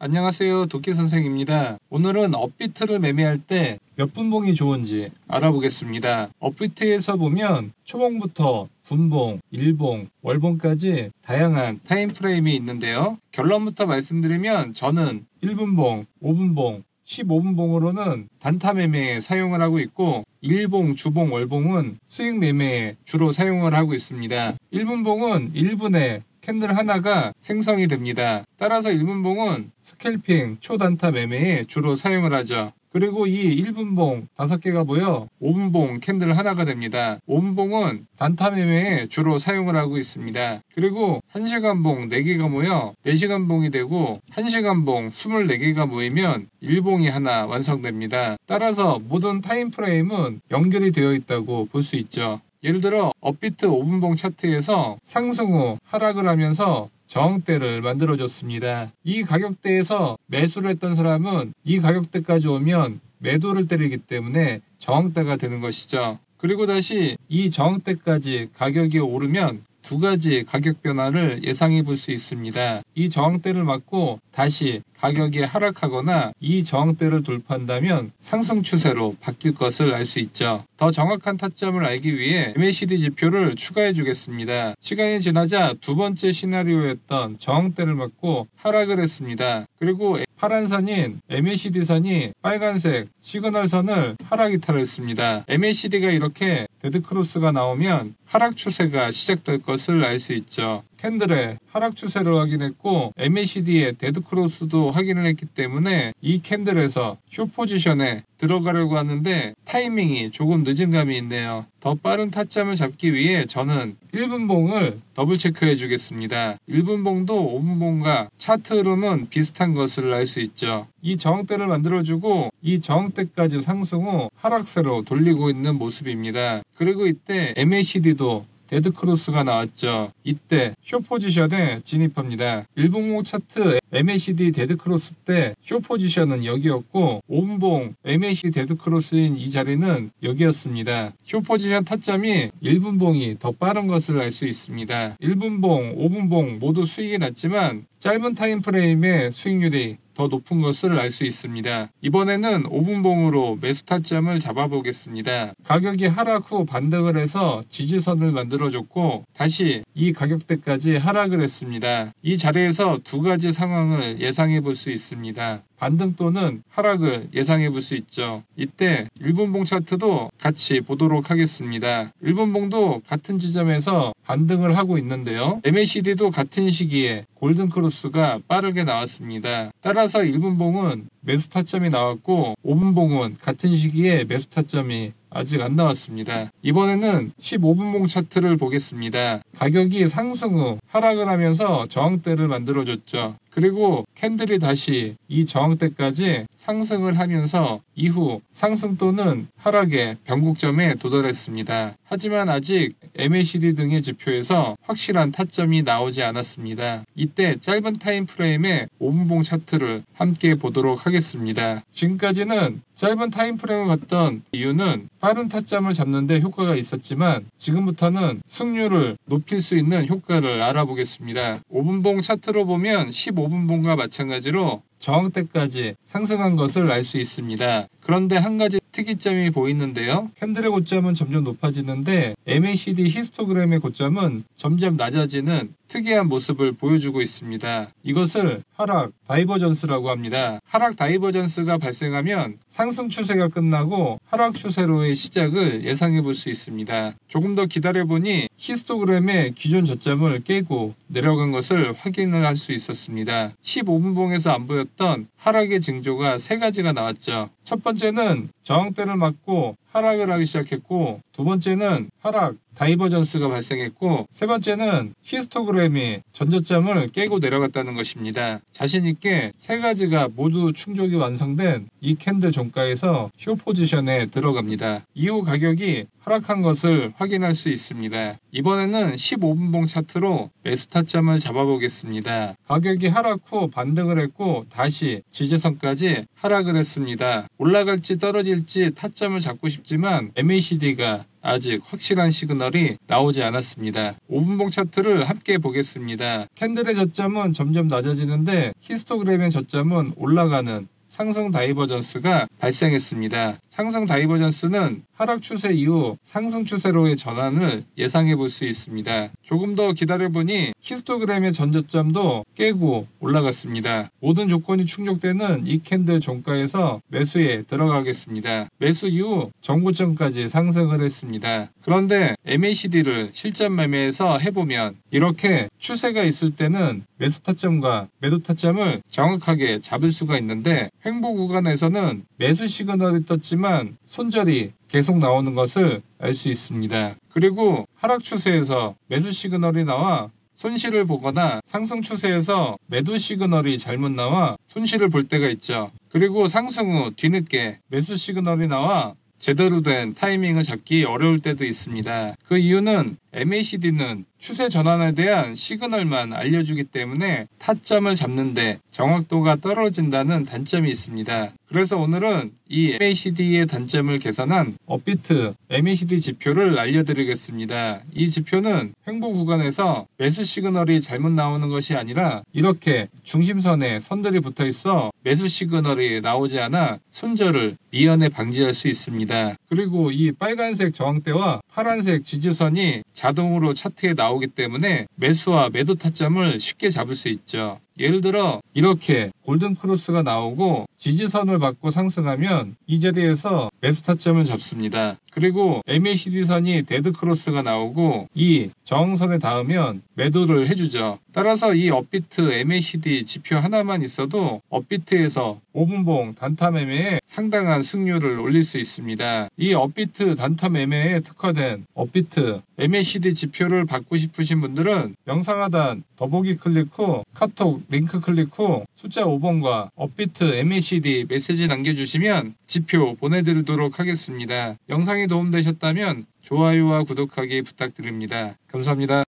안녕하세요. 도끼 선생입니다. 오늘은 업비트를 매매할 때 몇 분봉이 좋은지 알아보겠습니다. 업비트에서 보면 초봉부터 분봉, 일봉, 월봉까지 다양한 타임프레임이 있는데요. 결론부터 말씀드리면 저는 1분봉, 5분봉, 15분봉으로는 단타 매매에 사용을 하고 있고 일봉, 주봉, 월봉은 수익 매매에 주로 사용을 하고 있습니다. 1분봉은 1분에 캔들 하나가 생성이 됩니다. 따라서 1분봉은 스캘핑, 초단타 매매에 주로 사용을 하죠. 그리고 이 1분봉 5개가 모여 5분봉 캔들 하나가 됩니다. 5분봉은 단타 매매에 주로 사용을 하고 있습니다. 그리고 1시간봉 4개가 모여 4시간봉이 되고 1시간봉 24개가 모이면 1봉이 하나 완성됩니다. 따라서 모든 타임프레임은 연결이 되어 있다고 볼 수 있죠. 예를 들어 업비트 5분봉 차트에서 상승 후 하락을 하면서 저항대를 만들어줬습니다. 이 가격대에서 매수를 했던 사람은 이 가격대까지 오면 매도를 때리기 때문에 저항대가 되는 것이죠. 그리고 다시 이 저항대까지 가격이 오르면 두 가지 가격 변화를 예상해 볼 수 있습니다. 이 저항대를 맞고 다시 가격이 하락하거나 이 저항대를 돌파한다면 상승 추세로 바뀔 것을 알 수 있죠. 더 정확한 타점을 알기 위해 MACD 지표를 추가해 주겠습니다. 시간이 지나자 두 번째 시나리오였던 저항대를 맞고 하락을 했습니다. 그리고 파란 선인 MACD 선이 빨간색 시그널 선을 하락 이탈했습니다. MACD가 이렇게 데드크로스가 나오면 하락 추세가 시작될 것을 알 수 있죠. 캔들의 하락 추세를 확인했고 MACD의 데드크로스도 확인을 했기 때문에 이 캔들에서 숏 포지션에 들어가려고 하는데 타이밍이 조금 늦은 감이 있네요. 더 빠른 타점을 잡기 위해 저는 1분봉을 더블 체크해 주겠습니다. 1분봉도 5분봉과 차트 흐름은 비슷한 것을 알 수 있죠. 이 저항대를 만들어주고 이 저항대까지 상승 후 하락세로 돌리고 있는 모습입니다. 그리고 이때 MACD도 데드크로스가 나왔죠. 이때 숏 포지션에 진입합니다. 1분봉 차트 MACD 데드크로스 때 숏 포지션은 여기였고 5분봉 MACD 데드크로스인 이 자리는 여기였습니다. 숏 포지션 타점이 1분봉이 더 빠른 것을 알 수 있습니다. 1분봉, 5분봉 모두 수익이 났지만 짧은 타임프레임의 수익률이 더 높은 것을 알 수 있습니다. 이번에는 5분봉으로 매수 타점을 잡아보겠습니다. 가격이 하락 후 반등을 해서 지지선을 만들어줬고 다시 이 가격대까지 하락을 했습니다. 이 자리에서 두 가지 상황을 예상해 볼 수 있습니다. 반등 또는 하락을 예상해 볼 수 있죠. 이때 1분봉 차트도 같이 보도록 하겠습니다. 1분봉도 같은 지점에서 반등을 하고 있는데요. MACD도 같은 시기에 골든크로스가 빠르게 나왔습니다. 따라서 1분봉은 매수 타점이 나왔고 5분봉은 같은 시기에 매수 타점이 아직 안 나왔습니다. 이번에는 15분봉 차트를 보겠습니다. 가격이 상승 후 하락을 하면서 저항대를 만들어줬죠. 그리고 캔들이 다시 이 저항대까지 상승을 하면서 이후 상승 또는 하락의 변곡점에 도달했습니다. 하지만 아직 MACD 등의 지표에서 확실한 타점이 나오지 않았습니다. 이때 짧은 타임프레임의 5분봉 차트를 함께 보도록 하겠습니다. 지금까지는 짧은 타임프레임을 봤던 이유는 빠른 타점을 잡는 데 효과가 있었지만 지금부터는 승률을 높일 수 있는 효과를 알아보겠습니다. 5분봉 차트로 보면 15분봉과 마찬가지로 저항대까지 상승한 것을 알 수 있습니다. 그런데 한 가지 특이점이 보이는데요. 캔들의 고점은 점점 높아지는데 MACD 히스토그램의 고점은 점점 낮아지는 특이한 모습을 보여주고 있습니다. 이것을 하락 다이버전스라고 합니다. 하락 다이버전스가 발생하면 상승 추세가 끝나고 하락 추세로의 시작을 예상해 볼 수 있습니다. 조금 더 기다려보니 히스토그램의 기존 저점을 깨고 내려간 것을 확인을 할 수 있었습니다. 15분봉에서 안 보였던 하락의 징조가 3가지가 나왔죠. 첫 번째는 저항대를 맞고 하락을 하기 시작했고 두 번째는 하락 다이버전스가 발생했고 세 번째는 히스토그램이 전저점을 깨고 내려갔다는 것입니다. 자신있게 3가지가 모두 충족이 완성된 이 캔들 종가에서 숏 포지션에 들어갑니다. 이후 가격이 하락한 것을 확인할 수 있습니다. 이번에는 15분봉 차트로 매수 타점을 잡아보겠습니다. 가격이 하락 후 반등을 했고 다시 지지선까지 하락을 했습니다. 올라갈지 떨어질지 타점을 잡고 싶지만 MACD가 아직 확실한 시그널이 나오지 않았습니다. 5분봉 차트를 함께 보겠습니다. 캔들의 저점은 점점 낮아지는데 히스토그램의 저점은 올라가는 상승 다이버전스가 발생했습니다. 상승 다이버전스는 하락 추세 이후 상승 추세로의 전환을 예상해 볼 수 있습니다. 조금 더 기다려보니 히스토그램의 전저점도 깨고 올라갔습니다. 모든 조건이 충족되는 이 캔들 종가에서 매수에 들어가겠습니다. 매수 이후 정고점까지 상승을 했습니다. 그런데 MACD를 실전 매매에서 해보면 이렇게 추세가 있을 때는 매수 타점과 매도 타점을 정확하게 잡을 수가 있는데 횡보 구간에서는 매수 시그널이 떴지만 손절이 계속 나오는 것을 알 수 있습니다. 그리고 하락 추세에서 매수 시그널이 나와 손실을 보거나 상승 추세에서 매도 시그널이 잘못 나와 손실을 볼 때가 있죠. 그리고 상승 후 뒤늦게 매수 시그널이 나와 제대로 된 타이밍을 잡기 어려울 때도 있습니다. 그 이유는 MACD는 추세 전환에 대한 시그널만 알려주기 때문에 타점을 잡는데 정확도가 떨어진다는 단점이 있습니다. 그래서 오늘은 이 MACD의 단점을 계산한 업비트 MACD 지표를 알려드리겠습니다. 이 지표는 횡보 구간에서 매수 시그널이 잘못 나오는 것이 아니라 이렇게 중심선에 선들이 붙어 있어 매수 시그널이 나오지 않아 손절을 미연에 방지할 수 있습니다. 그리고 이 빨간색 저항대와 파란색 지지선이 자동으로 차트에 나오기 때문에 매수와 매도 타점을 쉽게 잡을 수 있죠. 예를 들어 이렇게 골든 크로스가 나오고 지지선을 받고 상승하면 이 자리에서 매수 타점을 잡습니다. 그리고 MACD선이 데드 크로스가 나오고 이 저항선에 닿으면 매도를 해주죠. 따라서 이 업비트 MACD 지표 하나만 있어도 업비트에서 5분봉 단타 매매에 상당한 승률을 올릴 수 있습니다. 이 업비트 단타 매매에 특화된 업비트 MACD 지표를 받고 싶으신 분들은 영상 하단 더보기 클릭 후 카톡 링크 클릭 후 숫자 5번과 업비트 MACD 메시지 남겨주시면 지표 보내드리도록 하겠습니다. 영상이 도움되셨다면 좋아요와 구독하기 부탁드립니다. 감사합니다.